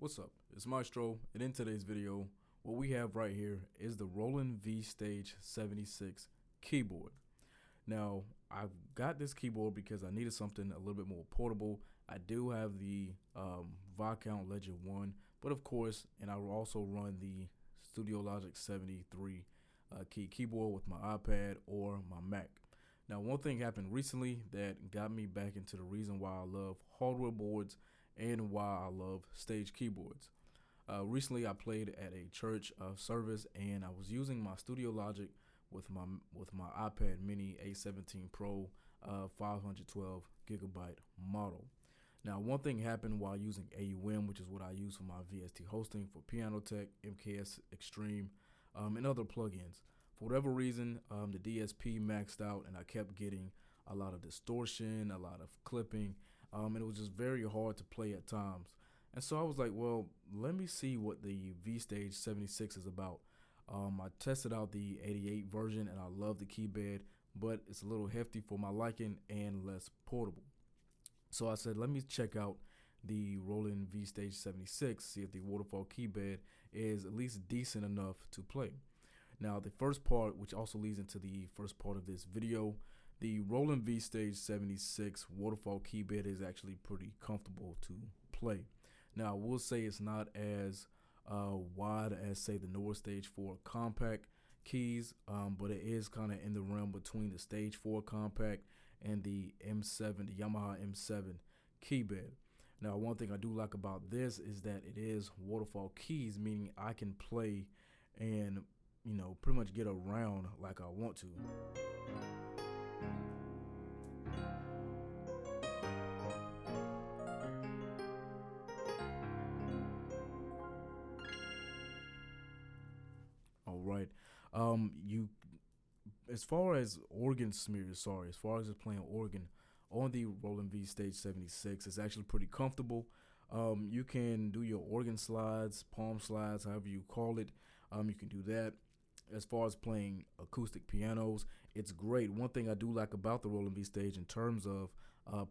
What's up? It's Maestro, and in today's video, what we have right here is the Roland V-Stage 76 keyboard. Now, I've got this keyboard because I needed something a little bit more portable. I do have the Viscount Legend 1, but of course, and I will also run the Studio Logic 73 key keyboard with my iPad or my Mac. Now, one thing happened recently that got me back into the reason why I love hardware boards and why I love stage keyboards. Recently, I played at a church service, and I was using my Studio Logic with my iPad Mini A17 Pro 512 gigabyte model. Now, one thing happened while using AUM, which is what I use for my VST hosting for Piano Tech, MKS Extreme, and other plugins. For whatever reason, the DSP maxed out, and I kept getting a lot of distortion, a lot of clipping, and it was just very hard to play at times. And so I was like, well, let me see what the V-Stage 76 is about. I tested out the 88 version, and I love the keybed, but it's a little hefty for my liking and less portable. So I said, let me check out the Roland V-Stage 76, see if the waterfall keybed is at least decent enough to play. Now, the first part, which also leads into the first part of this video, the Roland V-Stage 76 waterfall keybed is actually pretty comfortable to play. Now, I will say it's not as wide as, say, the Nord Stage 4 compact keys, but it is kind of in the realm between the Stage 4 compact and the M7, the Yamaha M7 keybed. Now, one thing I do like about this is that it is waterfall keys, meaning I can play and, pretty much get around like I want to. All right. As far as organ smears, as far as just playing organ on the Roland V-Stage 76, it's actually pretty comfortable. You can do your organ slides, palm slides, however you call it. You can do that. As far as playing acoustic pianos, it's great. One thing I do like about the Roland V-Stage in terms of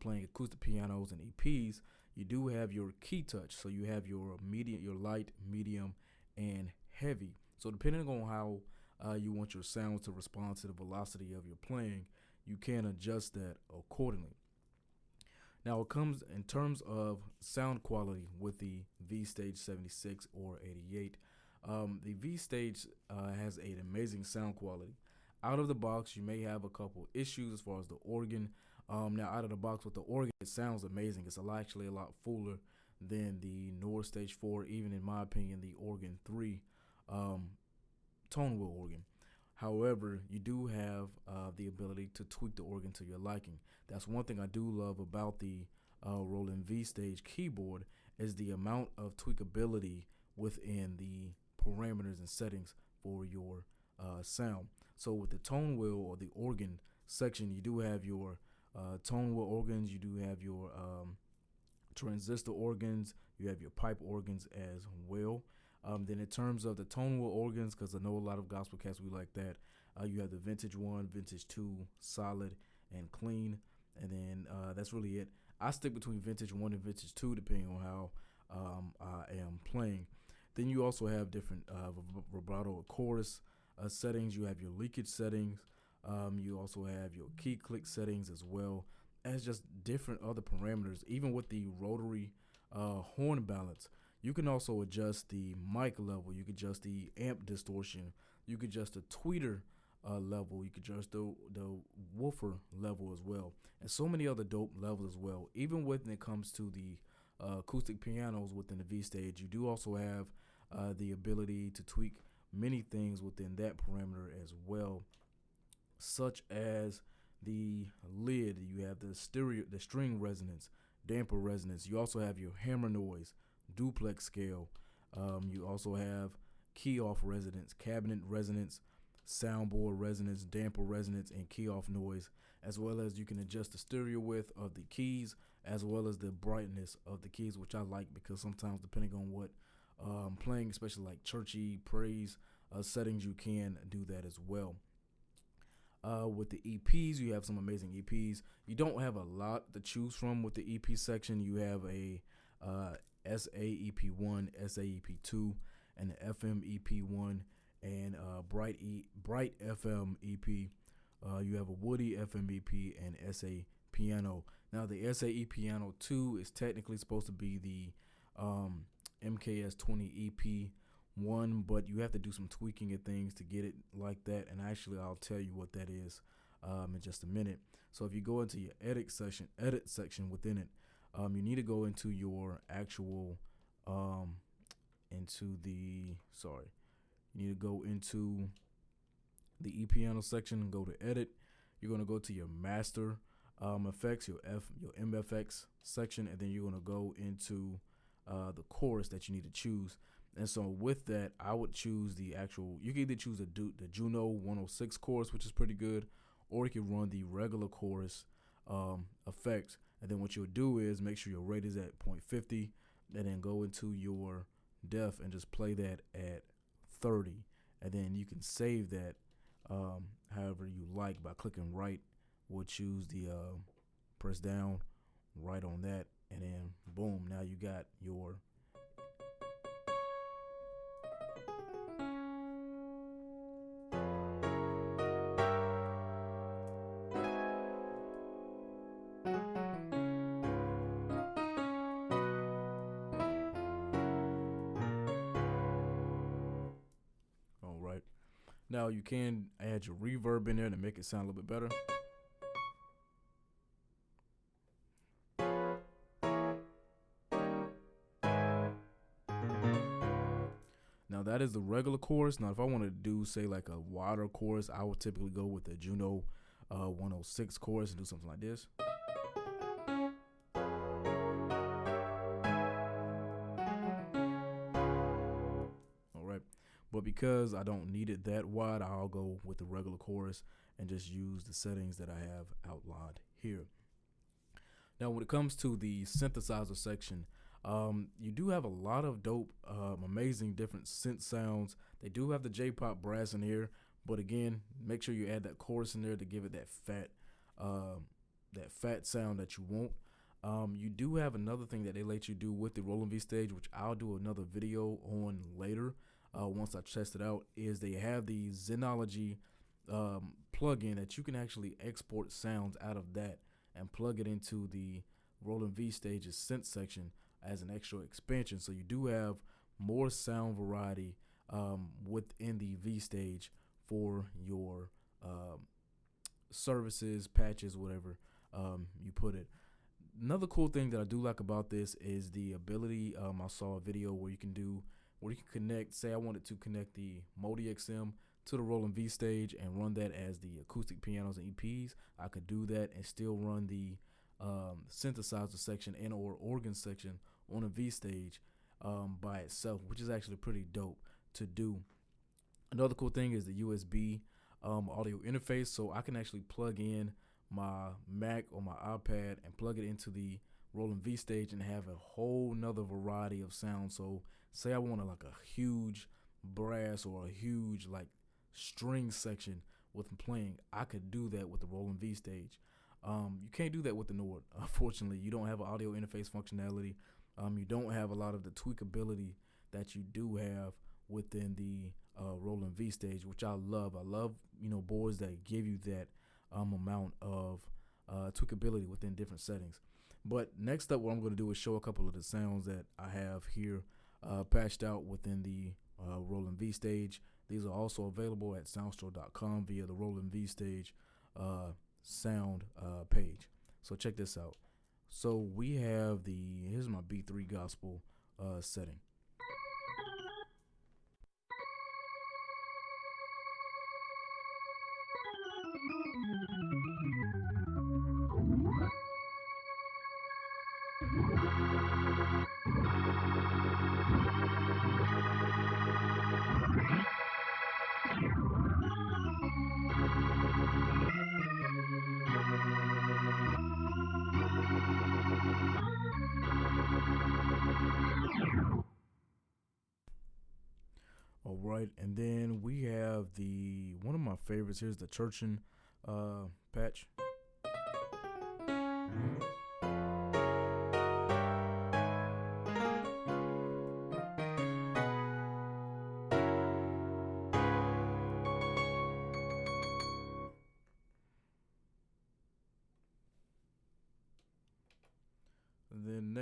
playing acoustic pianos and EPs, you do have your key touch. So you have your medium, your light, medium, and heavy. So depending on how you want your sounds to respond to the velocity of your playing, you can adjust that accordingly. Now, it comes in terms of sound quality with the V-Stage 76 or 88. The V-Stage has an amazing sound quality. Out of the box, you may have a couple issues as far as the organ. Now, out of the box with the organ, it sounds amazing. It's actually a lot fuller than the Nord Stage 4, even in my opinion, the Organ 3 tone wheel organ. However, you do have the ability to tweak the organ to your liking. That's one thing I do love about the Roland V-Stage keyboard is the amount of tweakability within the parameters and settings for your sound. So with the tone wheel or the organ section, you do have your tone wheel organs, you do have your transistor organs, you have your pipe organs as well. Then in terms of the tone wheel organs, because I know a lot of gospel cats, we like that, you have the Vintage 1, Vintage 2, solid, and clean. And then that's really it. I stick between Vintage 1 and Vintage 2 depending on how I am playing. Then you also have different vibrato or chorus settings. You have your leakage settings. You also have your key click settings as well as just different other parameters. Even with the rotary horn balance, you can also adjust the mic level. You can adjust the amp distortion. You can adjust the tweeter level. You can adjust the woofer level as well, and so many other dope levels as well. Even when it comes to the acoustic pianos within the V-Stage, you do also have the ability to tweak many things within that parameter as well, such as the lid. You have the string resonance, damper resonance. You also have your hammer noise, duplex scale. You also have key off resonance, cabinet resonance, soundboard resonance, damper resonance, and key off noise, as well as you can adjust the stereo width of the keys as well as the brightness of the keys, which I like because sometimes depending on what I'm playing, especially like churchy praise settings, you can do that as well. With the EPs, you have some amazing EPs. You don't have a lot to choose from with the EP section. You have a SAEP1, SAEP2, and the FM EP1, and Bright FM EP. You have a Woody FM EP and SA Piano. Now the SAE Piano 2 is technically supposed to be the MKS20 EP1, but you have to do some tweaking and things to get it like that. And actually, I'll tell you what that is in just a minute. So if you go into your edit section within it, you need to go into your actual you need to go into the ePiano section and go to edit. You're going to go to your master effects, your MFX section, and then you're going to go into the chorus that you need to choose. And so with that, I would choose the actual, you can either choose the Juno 106 chorus, which is pretty good, or you can run the regular chorus effect. And then what you'll do is make sure your rate is at 0.50, and then go into your def and just play that at 30. And then you can save that however you like by clicking right. We'll choose the press down right on that, and then boom, now you got your Now you can add your reverb in there to make it sound a little bit better. Now that is the regular chorus. Now if I wanted to do, say, like a wider chorus, I would typically go with the Juno 106 chorus and do something like this. But because I don't need it that wide, I'll go with the regular chorus and just use the settings that I have outlined here. Now, when it comes to the synthesizer section, you do have a lot of dope, amazing different synth sounds. They do have the J-pop brass in here, but again, make sure you add that chorus in there to give it that fat sound that you want. You do have another thing that they let you do with the Roland V-Stage, which I'll do another video on later. Once I test it out, is they have the Zenology plugin that you can actually export sounds out of that and plug it into the Roland V-Stage's synth section as an extra expansion. So you do have more sound variety within the V-Stage for your services, patches, whatever you put it. Another cool thing that I do like about this is the ability. I saw a video where you can connect, say I wanted to connect the MODX to the Roland V-Stage and run that as the acoustic pianos and EPs. I could do that and still run the synthesizer section and or organ section on a V-Stage by itself, which is actually pretty dope to do. Another cool thing is the USB audio interface, so I can actually plug in my Mac or my iPad and plug it into the Roland V-Stage and have a whole nother variety of sound. So say I wanted like a huge brass or a huge like string section with playing, I could do that with the Roland V-Stage. You can't do that with the Nord. Unfortunately, you don't have audio interface functionality. You don't have a lot of the tweakability that you do have within the Roland V-Stage, which I love. I love, boards that give you that amount of tweakability within different settings. But next up, what I'm going to do is show a couple of the sounds that I have here patched out within the Roland V-Stage. These are also available at SoundstroSounds.com via the Roland V-Stage sound page. So check this out. So we have here's my B3 gospel setting. All right, and then we have one of my favorites. Here's the Churchin patch.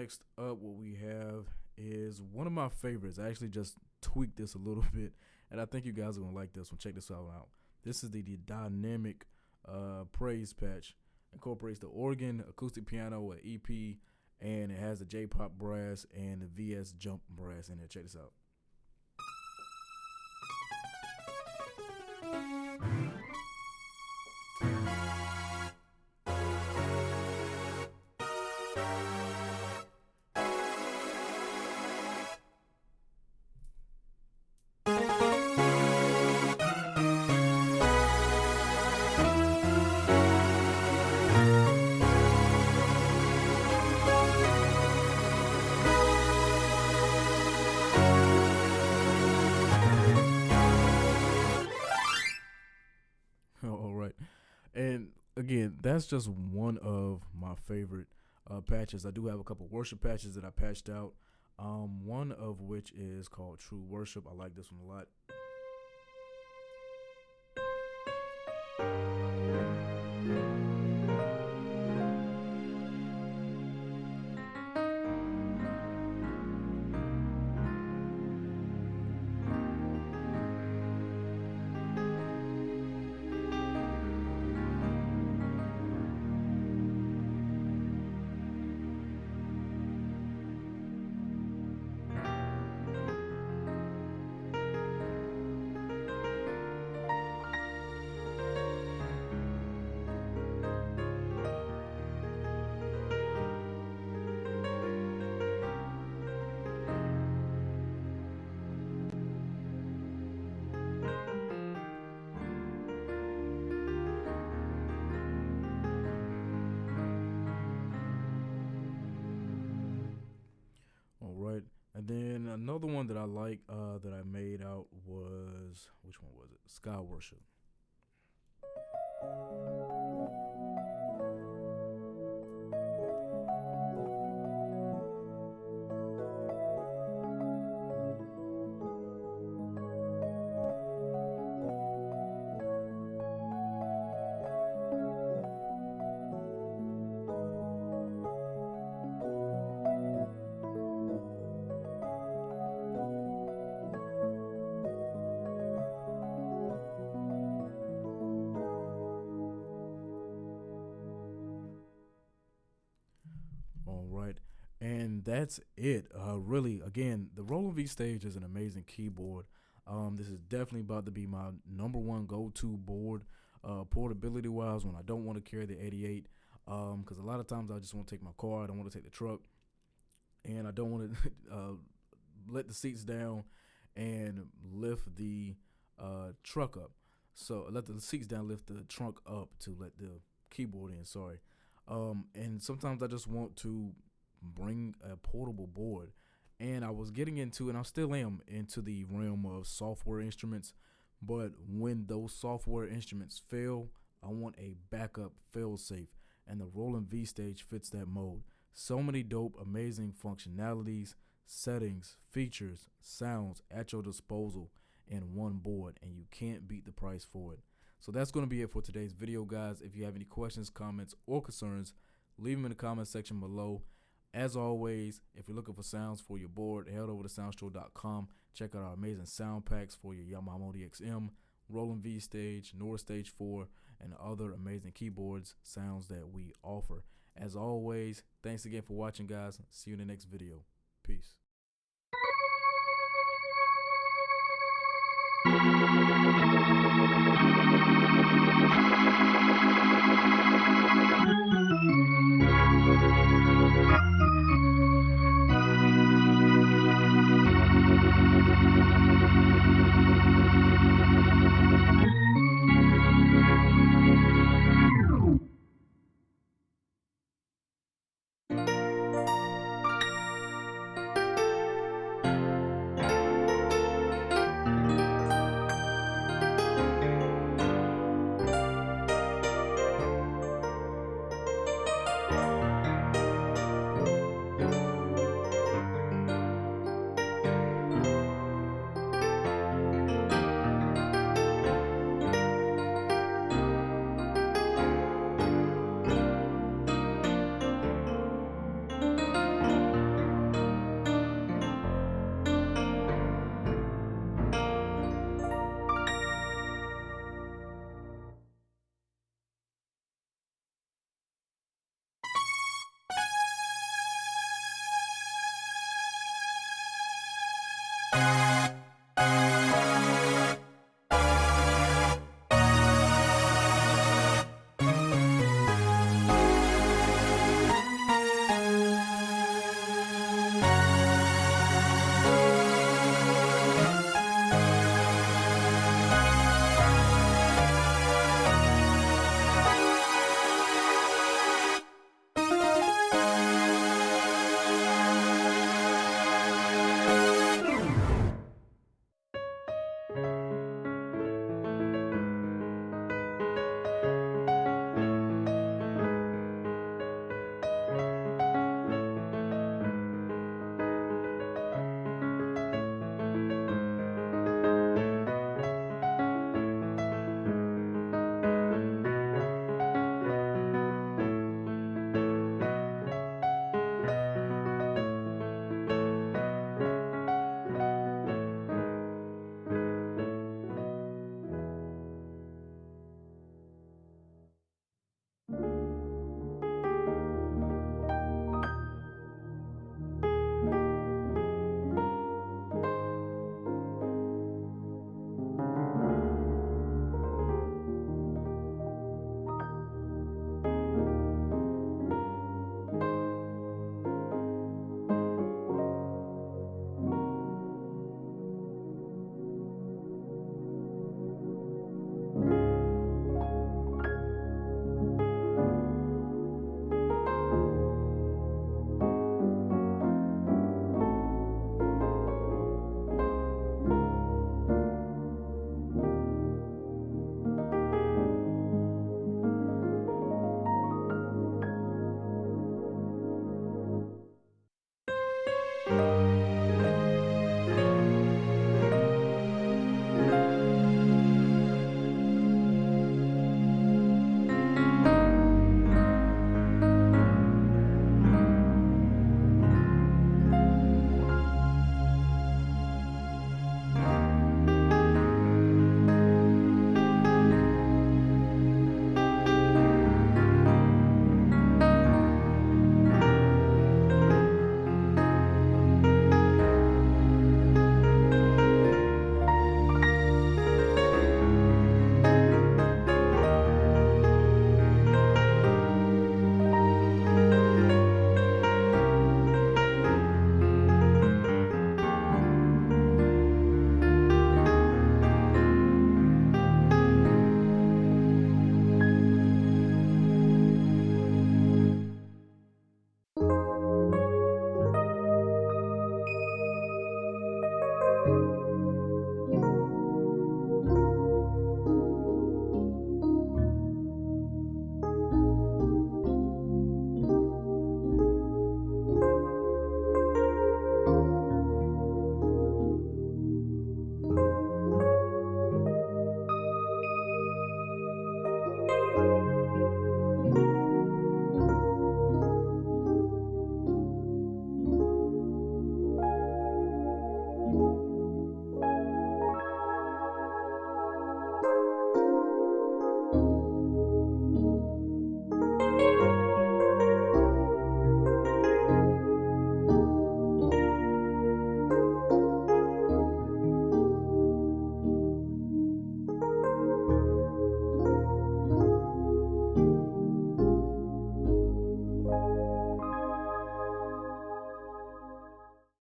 next up, what we have is one of my favorites. I actually just tweaked this a little bit, and I think you guys are gonna like this one. Check this out. This is the dynamic praise patch. Incorporates the organ, acoustic piano, an EP, and it has the J-pop brass and the VS jump brass in there. Check this out. All right. And again, that's just one of my favorite patches. I do have a couple worship patches that I patched out. One of which is called True Worship. I like this one a lot. All right. And then another one that I like that I made out was, which one was it? Sky Worship. All right. And that's it. Really, again, the Roland V Stage is an amazing keyboard. This is definitely about to be my #1 go-to board, portability wise, when I don't want to carry the 88. Because a lot of times I just want to take my car, I don't want to take the truck, and I don't want to let the seats down and lift the truck up. So let the seats down, lift the trunk up to let the keyboard in. Sorry. And sometimes I just want to bring a portable board. And I was getting into, and I still am, into the realm of software instruments. But when those software instruments fail, I want a backup fail-safe. And the Roland V Stage fits that mode. So many dope, amazing functionalities, settings, features, sounds at your disposal in one board. And you can't beat the price for it. So that's going to be it for today's video, guys. If you have any questions, comments, or concerns, leave them in the comment section below. As always, if you're looking for sounds for your board, head over to SoundstroSounds.com. Check out our amazing sound packs for your Yamaha MODX M, Roland V Stage, Nora Stage 4, and other amazing keyboards sounds that we offer. As always, thanks again for watching, guys. See you in the next video. Peace.